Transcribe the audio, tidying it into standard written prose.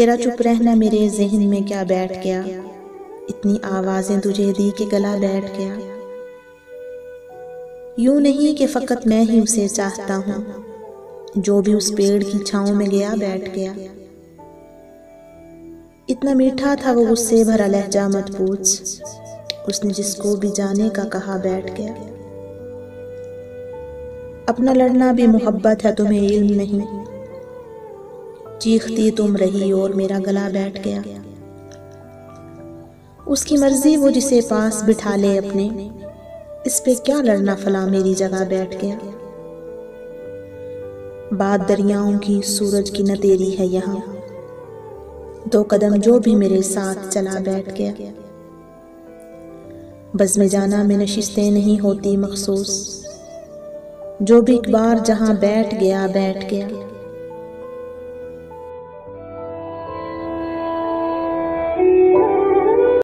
तेरा चुप रहना मेरे ज़हन में क्या बैठ गया, इतनी आवाज़ें तुझे दी कि गला बैठ गया। यूं नहीं कि फ़कत मैं ही उसे चाहता हूँ, जो भी उस पेड़ की छाँव में गया बैठ गया। इतना मीठा था वो गुस्से भरा लहजा मत पूछ, उसने जिसको भी जाने का कहा बैठ गया। अपना लड़ना भी मोहब्बत है तुम्हें इल्म नहीं, चीखती तुम रही और मेरा गला बैठ गया। उसकी मर्जी वो जिसे पास बिठा ले अपने, इस पे क्या लड़ना फला मेरी जगह बैठ गया। बात दरियाओं की सूरज की न तेरी है यहाँ, 2 कदम जो भी मेरे साथ चला बैठ गया। बज़्म जाना में नशिस्तें नहीं होती मखसूस, जो भी एक बार जहाँ बैठ गया बैठ गया।